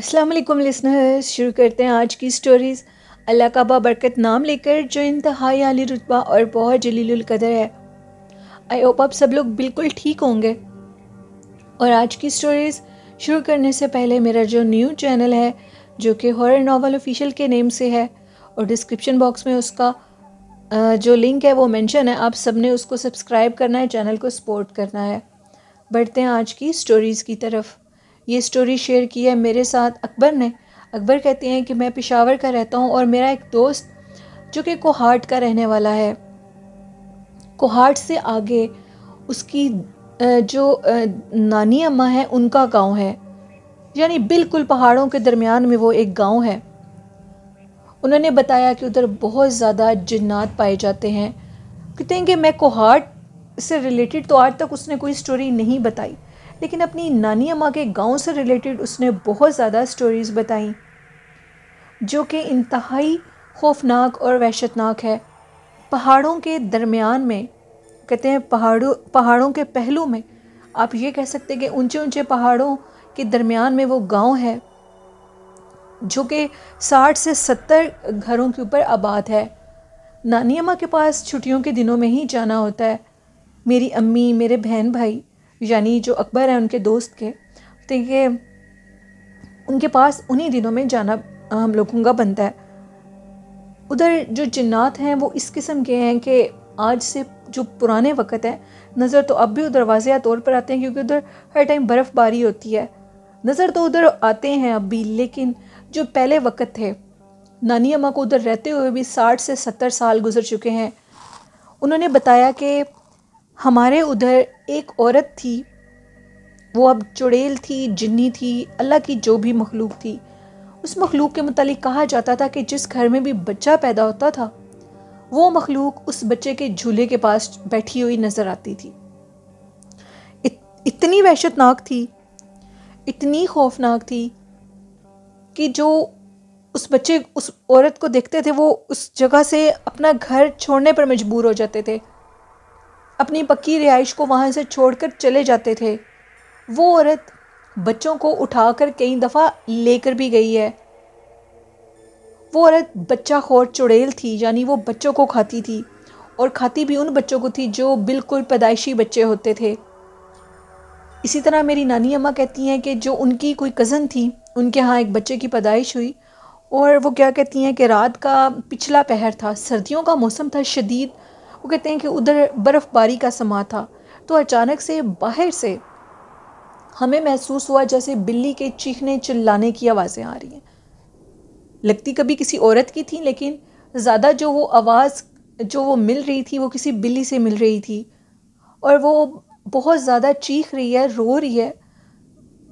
السلام علیکم لسنرز، شروع کرتے ہیں آج کی سٹوریز اللہ کا بابرکت نام لے کر جو انتہائی عالی رتبہ اور بہت جلیل القدر ہے۔ آئی ہوپ آپ سب لوگ بالکل ٹھیک ہوں گے۔ اور آج کی سٹوریز شروع کرنے سے پہلے میرا جو نیو چینل ہے جو کہ ہارر ناول آفیشیل کے نیم سے ہے، اور ڈسکرپشن باکس میں اس کا جو لنک ہے وہ مینشن ہے، آپ سب نے اس کو سبسکرائب کرنا ہے، چینل کو سپورٹ کرنا ہے۔ بڑھتے ہیں آج کی سٹوریز کی طرف۔ یہ سٹوری شیئر کی ہے میرے ساتھ اکبر نے۔ اکبر کہتے ہیں کہ میں پشاور کا رہتا ہوں اور میرا ایک دوست جو کہ کوہاٹ کا رہنے والا ہے، کوہاٹ سے آگے اس کی جو نانی اماں ہے ان کا گاؤں ہے، یعنی بالکل پہاڑوں کے درمیان میں وہ ایک گاؤں ہے۔ انہوں نے بتایا کہ ادھر بہت زیادہ جنات پائے جاتے ہیں۔ کہتے ہیں کہ میں کوہاٹ سے ریلیٹڈ تو آج تک اس نے کوئی سٹوری نہیں بتائی، لیکن اپنی نانی اماں کے گاؤں سے ریلیٹڈ اس نے بہت زیادہ سٹوریز بتائیں جو کہ انتہائی خوفناک اور وحشتناک ہے۔ پہاڑوں کے درمیان میں، کہتے ہیں پہاڑوں کے پہلو میں، آپ یہ کہہ سکتے کہ اونچے اونچے پہاڑوں کے درمیان میں وہ گاؤں ہے جو کہ 60 سے 70 گھروں کے اوپر آباد ہے۔ نانی اماں کے پاس چھٹیوں کے دنوں میں ہی جانا ہوتا ہے۔ میری امی، میرے بہن بھائی، یعنی جو اکبر ہیں ان کے دوست کے، کہ ان کے پاس انہی دنوں میں جانا ہم لوگوں کا بنتا ہے۔ ادھر جو جنات ہیں وہ اس قسم کے ہیں کہ آج سے جو پرانے وقت ہے، نظر تو اب بھی ادھر واضح طور پر آتے ہیں کیونکہ ادھر ہر ٹائم برف باری ہوتی ہے، نظر تو ادھر آتے ہیں اب بھی، لیکن جو پہلے وقت تھے، نانی اماں کو ادھر رہتے ہوئے بھی 60 سے 70 سال گزر چکے ہیں۔ انہوں نے بتایا کہ ہمارے ادھر ایک عورت تھی، وہ اب چڑیل تھی، جنی تھی، اللہ کی جو بھی مخلوق تھی۔ اس مخلوق کے متعلق کہا جاتا تھا کہ جس گھر میں بھی بچہ پیدا ہوتا تھا، وہ مخلوق اس بچے کے جھولے کے پاس بیٹھی ہوئی نظر آتی تھی۔ اتنی وحشتناک تھی، اتنی خوفناک تھی کہ جو اس عورت کو دیکھتے تھے وہ اس جگہ سے اپنا گھر چھوڑنے پر مجبور ہو جاتے تھے، اپنی پکی رہائش کو وہاں سے چھوڑ کر چلے جاتے تھے۔ وہ عورت بچوں کو اٹھا کر کئی دفعہ لے کر بھی گئی ہے۔ وہ عورت بچہ خور چڑیل تھی، یعنی وہ بچوں کو کھاتی تھی، اور کھاتی بھی ان بچوں کو تھی جو بالکل پیدائشی بچے ہوتے تھے۔ اسی طرح میری نانی اماں کہتی ہیں کہ جو ان کی کوئی کزن تھی، ان کے ہاں ایک بچے کی پیدائش ہوئی، اور وہ کیا کہتی ہیں کہ رات کا پچھلا پہر تھا، سردیوں کا موسم تھا شدید، وہ کہتے ہیں کہ ادھر برف باری کا سما تھا، تو اچانک سے باہر سے ہمیں محسوس ہوا جیسے بلی کے چیخنے چلانے کی آوازیں آ رہی ہیں۔ لگتی کبھی کسی عورت کی تھی، لیکن زیادہ جو وہ آواز جو وہ مل رہی تھی وہ کسی بلی سے مل رہی تھی، اور وہ بہت زیادہ چیخ رہی ہے، رو رہی ہے۔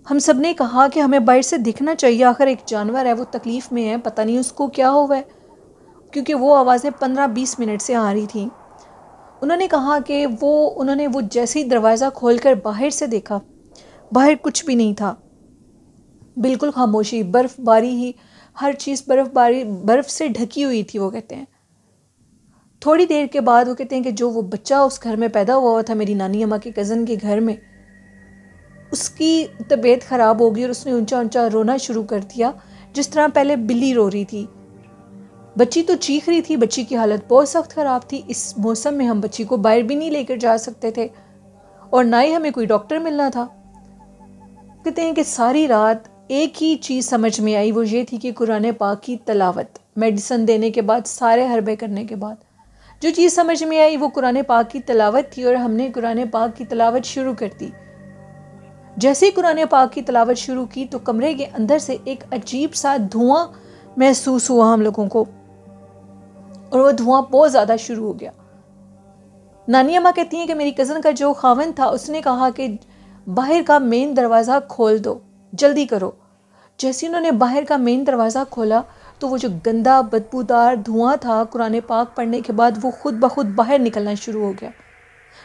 ہم سب نے کہا کہ ہمیں باہر سے دیکھنا چاہیے، آخر ایک جانور ہے، وہ تکلیف میں ہے، پتہ نہیں اس کو کیا ہوا ہے، کیونکہ وہ آوازیں 15-20 منٹ سے آ رہی تھیں۔ انہوں نے کہا کہ انہوں نے جیسے ہی دروازہ کھول کر باہر سے دیکھا، باہر کچھ بھی نہیں تھا، بالکل خاموشی، برف باری ہی، ہر چیز برف سے ڈھکی ہوئی تھی۔ وہ کہتے ہیں تھوڑی دیر کے بعد، وہ کہتے ہیں کہ جو وہ بچہ اس گھر میں پیدا ہوا تھا میری نانی اماں کے کزن کے گھر میں، اس کی طبیعت خراب ہو گئی اور اس نے اونچا اونچا رونا شروع کر دیا، جس طرح پہلے بلی رو رہی تھی۔ بچی تو چیخ رہی تھی، بچی کی حالت بہت سخت خراب تھی۔ اس موسم میں ہم بچی کو باہر بھی نہیں لے کر جا سکتے تھے، اور نہ ہی ہمیں کوئی ڈاکٹر ملنا تھا۔ کہتے ہیں کہ ساری رات ایک ہی چیز سمجھ میں آئی، وہ یہ تھی کہ قرآن پاک کی تلاوت، میڈیسن دینے کے بعد، سارے حربے کرنے کے بعد جو چیز سمجھ میں آئی وہ قرآن پاک کی تلاوت تھی، اور ہم نے قرآن پاک کی تلاوت شروع کر دی۔ جیسے ہی قرآن پاک کی تلاوت شروع کی تو کمرے کے اندر سے ایک عجیب سا دھواں محسوس ہوا ہم لوگوں کو، اور وہ دھواں بہت زیادہ شروع ہو گیا۔ نانی اماں کہتی ہیں کہ میری کزن کا جو خاوند تھا اس نے کہا کہ باہر کا مین دروازہ کھول دو، جلدی کرو۔ جیسے انہوں نے باہر کا مین دروازہ کھولا تو وہ جو گندا بدبودار دھواں تھا قرآن پاک پڑھنے کے بعد، وہ خود بخود باہر نکلنا شروع ہو گیا،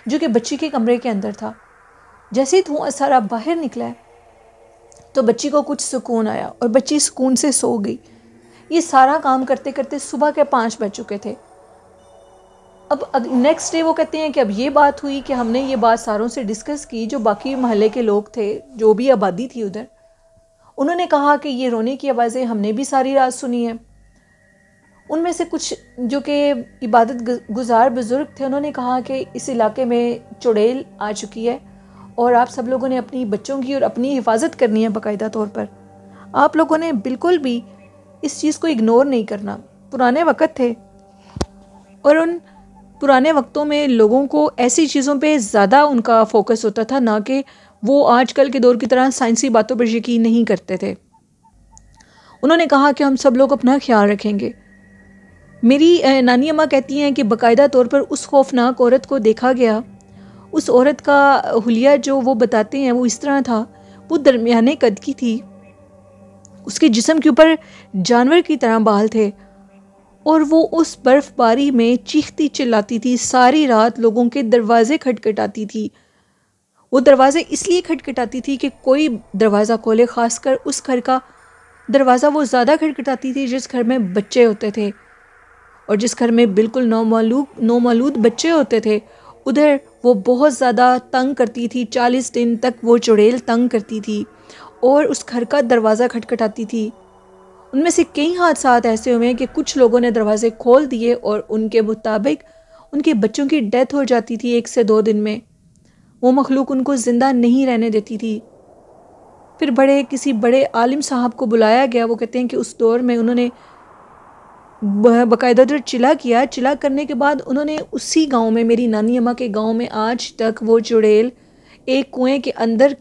جو کہ بچی کے کمرے کے اندر تھا۔ جیسے ہی دھواں سارا باہر نکلا تو بچی کو کچھ سکون آیا اور بچی سکون سے سو گئی۔ یہ سارا کام کرتے کرتے صبح کے 5 بج چکے تھے۔ اب نیکسٹ ڈے وہ کہتے ہیں کہ اب یہ بات ہوئی کہ ہم نے یہ بات ساروں سے ڈسکس کی، جو باقی محلے کے لوگ تھے، جو بھی آبادی تھی ادھر، انہوں نے کہا کہ یہ رونے کی آوازیں ہم نے بھی ساری رات سنی ہیں۔ ان میں سے کچھ جو کہ عبادت گزار بزرگ تھے، انہوں نے کہا کہ اس علاقے میں چڑیل آ چکی ہے اور آپ سب لوگوں نے اپنی بچوں کی اور اپنی حفاظت کرنی ہے باقاعدہ طور پر۔ آپ لوگوں نے بالکل بھی اس چیز کو اگنور نہیں کرنا۔ پرانے وقت تھے اور ان پرانے وقتوں میں لوگوں کو ایسی چیزوں پہ زیادہ ان کا فوکس ہوتا تھا، نہ کہ وہ آج کل کے دور کی طرح سائنسی باتوں پر یقین نہیں کرتے تھے۔ انہوں نے کہا کہ ہم سب لوگ اپنا خیال رکھیں گے۔ میری نانی اماں کہتی ہیں کہ باقاعدہ طور پر اس خوفناک عورت کو دیکھا گیا۔ اس عورت کا حلیہ جو وہ بتاتے ہیں وہ اس طرح تھا، وہ درمیانے قد کی تھی، اس کے جسم کے اوپر جانور کی طرح بال تھے اور وہ اس برف باری میں چیختی چلاتی تھی، ساری رات لوگوں کے دروازے کھٹکھٹاتی تھی۔ وہ دروازے اس لیے کھٹکھٹاتی تھی کہ کوئی دروازہ کھولے، خاص کر اس گھر کا دروازہ وہ زیادہ کھٹکھٹاتی تھی جس گھر میں بچے ہوتے تھے، اور جس گھر میں بالکل نومولود بچے ہوتے تھے ادھر وہ بہت زیادہ تنگ کرتی تھی۔ 40 دن تک وہ چڑیل تنگ کرتی تھی اور اس گھر کا دروازہ کھٹکھٹاتی تھی۔ ان میں سے کئی حادثات ایسے ہوئے ہیں کہ کچھ لوگوں نے دروازے کھول دیے اور ان کے مطابق ان کے بچوں کی ڈیتھ ہو جاتی تھی 1 سے 2 دن میں۔ وہ مخلوق ان کو زندہ نہیں رہنے دیتی تھی۔ پھر کسی بڑے عالم صاحب کو بلایا گیا۔ وہ کہتے ہیں کہ اس دور میں انہوں نے باقاعدہ چلا کیا۔ چلا کرنے کے بعد انہوں نے اسی گاؤں میں، میری نانی اماں کے گاؤں میں، آج تک وہ چڑیل ایک کنویں کے اندر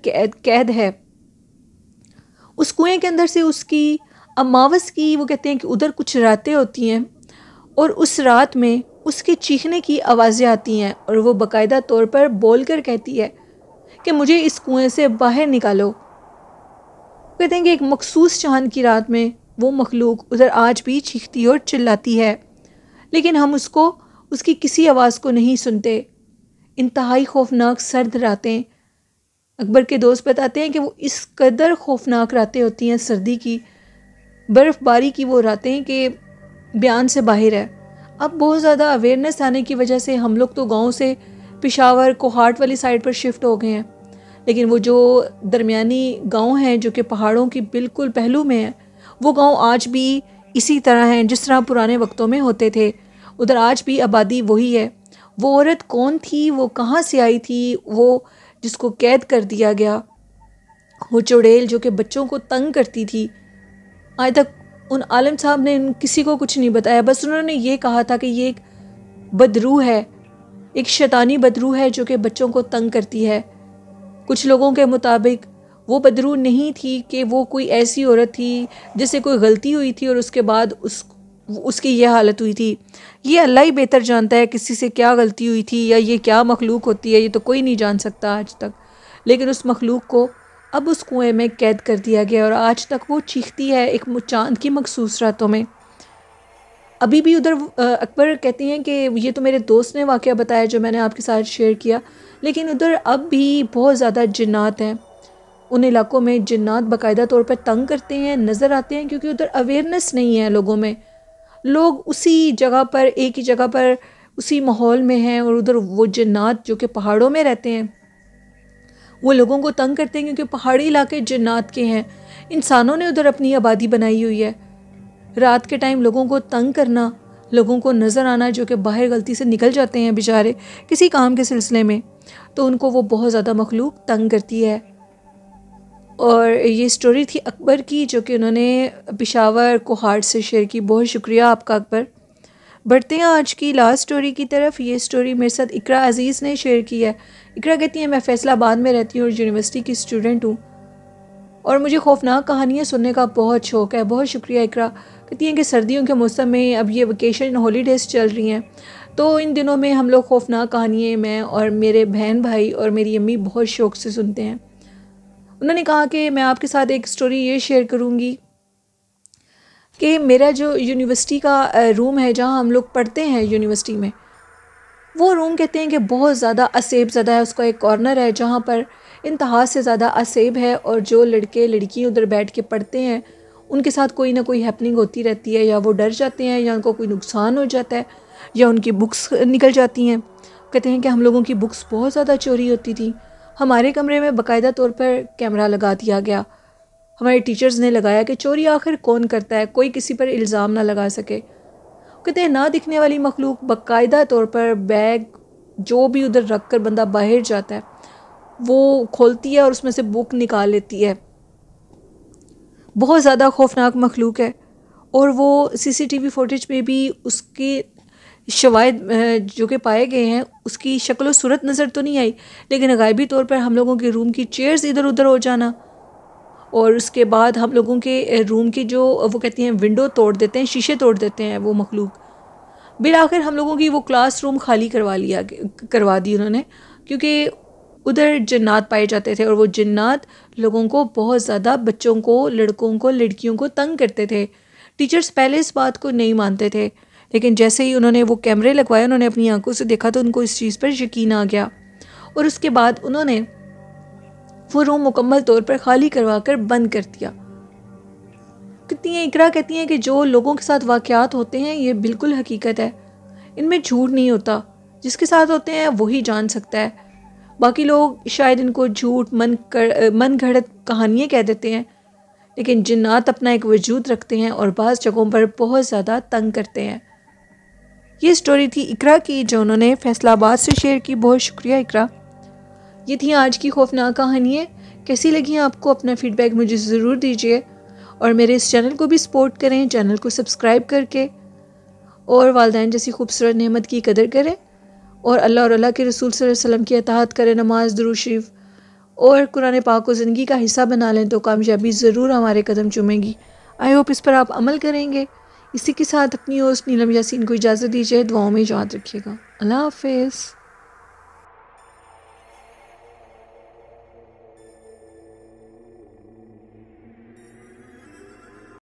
قید ہے۔ اس کنویں کے اندر سے اس کی اماوس کی، وہ کہتے ہیں کہ ادھر کچھ راتیں ہوتی ہیں اور اس رات میں اس کے چیخنے کی آوازیں آتی ہیں اور وہ باقاعدہ طور پر بول کر کہتی ہے کہ مجھے اس کنویں سے باہر نکالو۔ کہتے ہیں کہ ایک مخصوص چاند کی رات میں وہ مخلوق ادھر آج بھی چیختی اور چلاتی ہے، لیکن ہم اس کی کسی آواز کو نہیں سنتے۔ انتہائی خوفناک سرد راتیں، اکبر کے دوست بتاتے ہیں کہ وہ اس قدر خوفناک راتیں ہوتی ہیں، سردی کی، برف باری کی وہ راتیں کہ بیان سے باہر ہے۔ اب بہت زیادہ اویئرنیس آنے کی وجہ سے ہم لوگ تو گاؤں سے پشاور کوہاٹ والی سائڈ پر شفٹ ہو گئے ہیں، لیکن وہ جو درمیانی گاؤں ہیں جو کہ پہاڑوں کی بالکل پہلو میں ہیں، وہ گاؤں آج بھی اسی طرح ہیں جس طرح پرانے وقتوں میں ہوتے تھے۔ ادھر آج بھی آبادی وہی ہے۔ وہ عورت کون تھی، وہ کہاں سے آئی تھی، وہ جس کو قید کر دیا گیا، وہ چڑیل جو کہ بچوں کو تنگ کرتی تھی، آج تک ان عالم صاحب نے کسی کو کچھ نہیں بتایا۔ بس انہوں نے یہ کہا تھا کہ یہ ایک بدروح ہے، ایک شیطانی بدروح ہے جو کہ بچوں کو تنگ کرتی ہے۔ کچھ لوگوں کے مطابق وہ بدروح نہیں تھی کہ وہ کوئی ایسی عورت تھی جس سے کوئی غلطی ہوئی تھی اور اس کے بعد اس کی یہ حالت ہوئی تھی۔ یہ اللہ ہی بہتر جانتا ہے کسی سے کیا غلطی ہوئی تھی یا یہ کیا مخلوق ہوتی ہے، یہ تو کوئی نہیں جان سکتا آج تک۔ لیکن اس مخلوق کو اب اس کنویں میں قید کر دیا گیا اور آج تک وہ چیختی ہے ایک چاند کی مخصوص راتوں میں۔ ابھی بھی ادھر اکبر کہتے ہیں کہ یہ تو میرے دوست نے واقعہ بتایا جو میں نے آپ کے ساتھ شیئر کیا، لیکن ادھر اب بھی بہت زیادہ جنات ہیں۔ ان علاقوں میں جنات باقاعدہ طور پر تنگ کرتے ہیں، نظر آتے ہیں، کیونکہ ادھر اویئرنیس نہیں ہے لوگوں میں۔ لوگ اسی جگہ پر، ایک ہی جگہ پر، اسی ماحول میں ہیں، اور ادھر وہ جنات جو کہ پہاڑوں میں رہتے ہیں وہ لوگوں کو تنگ کرتے ہیں، کیونکہ پہاڑی علاقے جنات کے ہیں۔ انسانوں نے ادھر اپنی آبادی بنائی ہوئی ہے۔ رات کے ٹائم لوگوں کو تنگ کرنا، لوگوں کو نظر آنا جو کہ باہر غلطی سے نکل جاتے ہیں بیچارے کسی کام کے سلسلے میں، تو ان کو وہ بہت زیادہ مخلوق تنگ کرتی ہے۔ اور یہ سٹوری تھی اکبر کی جو کہ انہوں نے پشاور کوہاٹ سے شیئر کی۔ بہت شکریہ آپ کا اکبر۔ بڑھتے ہیں آج کی لاسٹ سٹوری کی طرف۔ یہ سٹوری میرے ساتھ اقرا عزیز نے شیئر کی ہے۔ اقرا کہتی ہیں میں فیصل آباد میں رہتی ہوں اور یونیورسٹی کی اسٹوڈنٹ ہوں اور مجھے خوفناک کہانیاں سننے کا بہت شوق ہے۔ بہت شکریہ اقرا۔ کہتی ہیں کہ سردیوں کے موسم میں اب یہ ویکیشن ہالیڈیز چل رہی ہیں، تو ان دنوں میں ہم لوگ خوفناک کہانیاں میں اور میرے بہن بھائی اور میری امی بہت شوق سے سنتے ہیں۔ انہوں نے کہا کہ میں آپ کے ساتھ ایک سٹوری یہ شیئر کروں گی کہ میرا جو یونیورسٹی کا روم ہے جہاں ہم لوگ پڑھتے ہیں یونیورسٹی میں، وہ روم کہتے ہیں کہ بہت زیادہ اسیب زدہ ہے۔ اس کا ایک کارنر ہے جہاں پر انتہا سے زیادہ اسیب ہے، اور جو لڑکے لڑکی ادھر بیٹھ کے پڑھتے ہیں ان کے ساتھ کوئی نہ کوئی ہیپننگ ہوتی رہتی ہے، یا وہ ڈر جاتے ہیں یا ان کو کوئی نقصان ہو جاتا ہے یا ان کی بکس نکل جاتی ہیں۔ کہتے ہیں کہ ہم لوگوں کی بکس بہت زیادہ چوری ہوتی تھیں۔ ہمارے کمرے میں باقاعدہ طور پر کیمرہ لگا دیا گیا، ہمارے ٹیچرز نے لگایا کہ چوری آخر کون کرتا ہے، کوئی کسی پر الزام نہ لگا سکے۔ کہتے ہیں نہ دکھنے والی مخلوق باقاعدہ طور پر بیگ جو بھی ادھر رکھ کر بندہ باہر جاتا ہے وہ کھولتی ہے اور اس میں سے بک نکال لیتی ہے۔ بہت زیادہ خوفناک مخلوق ہے، اور وہ CCTV فوٹیج پہ بھی اس کے شواہد جو کہ پائے گئے ہیں، اس کی شکل و صورت نظر تو نہیں آئی، لیکن غائبی طور پر ہم لوگوں کے روم کی چیئرز ادھر ادھر ہو جانا، اور اس کے بعد ہم لوگوں کے روم کی جو وہ کہتی ہیں ونڈو توڑ دیتے ہیں، شیشے توڑ دیتے ہیں وہ مخلوق۔ بالآخر ہم لوگوں کی وہ کلاس روم خالی کروا دی انہوں نے، کیونکہ ادھر جنات پائے جاتے تھے، اور وہ جنات لوگوں کو بہت زیادہ، بچوں کو، لڑکوں کو، لڑکیوں کو تنگ کرتے تھے۔ ٹیچرز پہلے اس بات کو نہیں مانتے تھے، لیکن جیسے ہی انہوں نے وہ کیمرے لگوائے، انہوں نے اپنی آنکھوں سے دیکھا تو ان کو اس چیز پر یقین آ گیا، اور اس کے بعد انہوں نے وہ روم مکمل طور پر خالی کروا کر بند کر دیا۔ کتنی اقرا کہتی ہیں کہ جو لوگوں کے ساتھ واقعات ہوتے ہیں یہ بالکل حقیقت ہے، ان میں جھوٹ نہیں ہوتا، جس کے ساتھ ہوتے ہیں وہی جان سکتا ہے، باقی لوگ شاید ان کو جھوٹ من گھڑت کہانیاں کہہ دیتے ہیں، لیکن جنات اپنا ایک وجود رکھتے ہیں اور بعض جگہوں پر بہت زیادہ تنگ کرتے ہیں۔ یہ سٹوری تھی اقرا کی جو انہوں نے فیصل آباد سے شیئر کی۔ بہت شکریہ اقرا۔ یہ تھی آج کی خوفناک کہانیاں۔ کیسی لگیں آپ کو؟ اپنا فیڈ بیک مجھے ضرور دیجیے، اور میرے اس چینل کو بھی سپورٹ کریں، چینل کو سبسکرائب کر کے، اور والدین جیسی خوبصورت نعمت کی قدر کریں، اور اللہ اور اللہ کے رسول صلی اللہ علیہ وسلم کی اطاعت کریں، نماز، درود شریف اور قرآن پاک کو زندگی کا حصہ بنا لیں تو کامیابی ضرور ہمارے قدم چومے گی۔ آئی ہوپ اس پر آپ عمل کریں گے۔ اسی کے ساتھ اپنی ہوسٹ نیلم یاسین کو اجازت دیجیے، دعاؤں میں یاد رکھیے گا۔ اللہ حافظ۔